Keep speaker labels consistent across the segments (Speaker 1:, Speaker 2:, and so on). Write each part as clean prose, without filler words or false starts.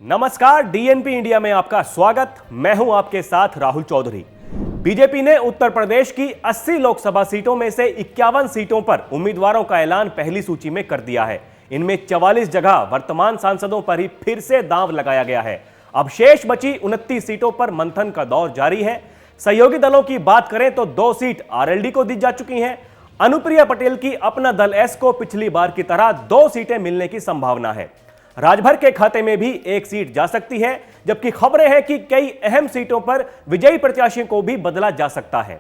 Speaker 1: नमस्कार, DNP India में आपका स्वागत। मैं हूं आपके साथ राहुल चौधरी। बीजेपी ने उत्तर प्रदेश की 80 लोकसभा सीटों में से 51 सीटों पर उम्मीदवारों का ऐलान पहली सूची में कर दिया है। इनमें 44 जगह वर्तमान सांसदों पर ही फिर से दांव लगाया गया है। अब शेष बची 29 सीटों पर मंथन का दौर जारी है। सहयोगी दलों की बात करें तो 2 सीट आरएलडी को दी जा चुकी हैं। अनुप्रिया पटेल की अपना दल एस को पिछली बार की तरह 2 सीटें मिलने की संभावना है। राजभर के खाते में भी 1 सीट जा सकती है, जबकि खबरें हैं कि कई अहम सीटों पर विजयी प्रत्याशियों को भी बदला जा सकता है।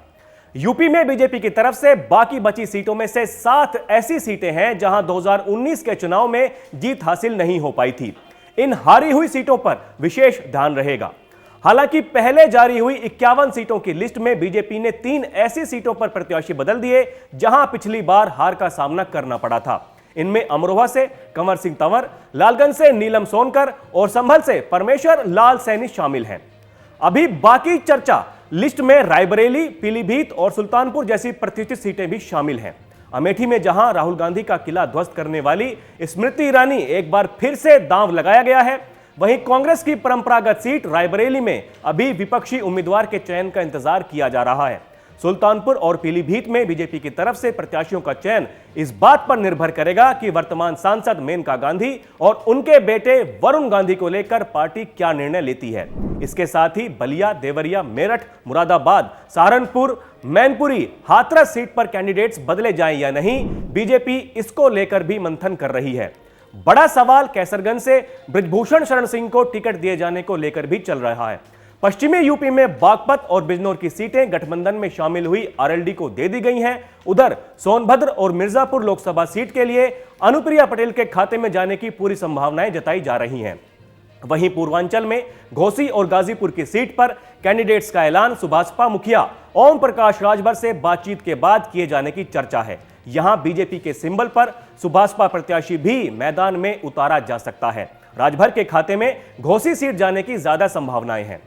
Speaker 1: यूपी में बीजेपी की तरफ से बाकी बची सीटों में से 7 ऐसी सीटें हैं जहां 2019 के चुनाव में जीत हासिल नहीं हो पाई थी। इन हारी हुई सीटों पर विशेष ध्यान रहेगा। हालांकि पहले जारी हुई 51 सीटों की लिस्ट में बीजेपी ने 3 ऐसी सीटों पर प्रत्याशी बदल दिए जहां पिछली बार हार का सामना करना पड़ा था। इनमें अमरोहा से कंवर सिंह तंवर, लालगंज से नीलम सोनकर और संभल से परमेश्वर लाल सैनी शामिल हैं। अभी बाकी चर्चा लिस्ट में रायबरेली, पीलीभीत और सुल्तानपुर जैसी प्रतिष्ठित सीटें भी शामिल हैं। अमेठी में जहां राहुल गांधी का किला ध्वस्त करने वाली स्मृति ईरानी एक बार फिर से दांव लगाया गया है, वहीं कांग्रेस की परंपरागत सीट रायबरेली में अभी विपक्षी उम्मीदवार के चयन का इंतजार किया जा रहा है। सुल्तानपुर और पीलीभीत में बीजेपी की तरफ से प्रत्याशियों का चयन इस बात पर निर्भर करेगा कि वर्तमान सांसद मेनका गांधी और उनके बेटे वरुण गांधी को लेकर पार्टी क्या निर्णय लेती है। इसके साथ ही बलिया, देवरिया, मेरठ, मुरादाबाद, सहारनपुर, मैनपुरी, हाथरस सीट पर कैंडिडेट्स बदले जाएं या नहीं, बीजेपी इसको लेकर भी मंथन कर रही है। बड़ा सवाल कैसरगंज से बृजभूषण शरण सिंह को टिकट दिए जाने को लेकर भी चल रहा है। पश्चिमी यूपी में बागपत और बिजनौर की सीटें गठबंधन में शामिल हुई आरएलडी को दे दी गई हैं। उधर सोनभद्र और मिर्जापुर लोकसभा सीट के लिए अनुप्रिया पटेल के खाते में जाने की पूरी संभावनाएं जताई जा रही हैं। वहीं पूर्वांचल में घोसी और गाजीपुर की सीट पर कैंडिडेट्स का ऐलान सुभाषपा मुखिया ओम प्रकाश राजभर से बातचीत के बाद किए जाने की चर्चा है। यहां बीजेपी के सिंबल पर सुभाषपा प्रत्याशी भी मैदान में उतारा जा सकता है। राजभर के खाते में घोसी सीट जाने की ज्यादा संभावनाएं हैं।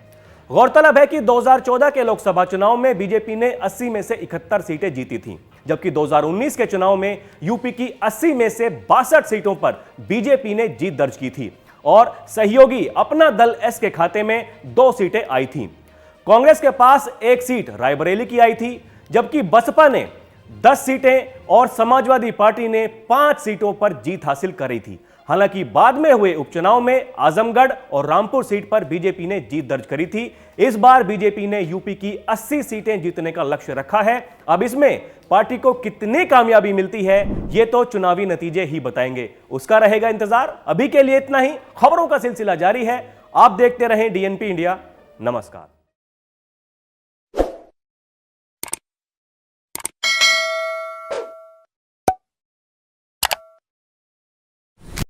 Speaker 1: गौरतलब है कि 2014 के लोकसभा चुनाव में बीजेपी ने 80 में से 71 सीटें जीती थीं, जबकि 2019 के चुनाव में यूपी की 80 में से 62 सीटों पर बीजेपी ने जीत दर्ज की थी और सहयोगी अपना दल एस के खाते में 2 सीटें आई थीं। कांग्रेस के पास 1 सीट रायबरेली की आई थी, जबकि बसपा ने 10 सीटें और समाजवादी पार्टी ने 5 सीटों पर जीत हासिल करी थी। हालांकि बाद में हुए उपचुनाव में आजमगढ़ और रामपुर सीट पर बीजेपी ने जीत दर्ज करी थी। इस बार बीजेपी ने यूपी की 80 सीटें जीतने का लक्ष्य रखा है। अब इसमें पार्टी को कितनी कामयाबी मिलती है, ये तो चुनावी नतीजे ही बताएंगे। उसका रहेगा इंतजार। अभी के लिए इतना ही। खबरों का सिलसिला जारी है। आप देखते रहें डीएनपी इंडिया। नमस्कार।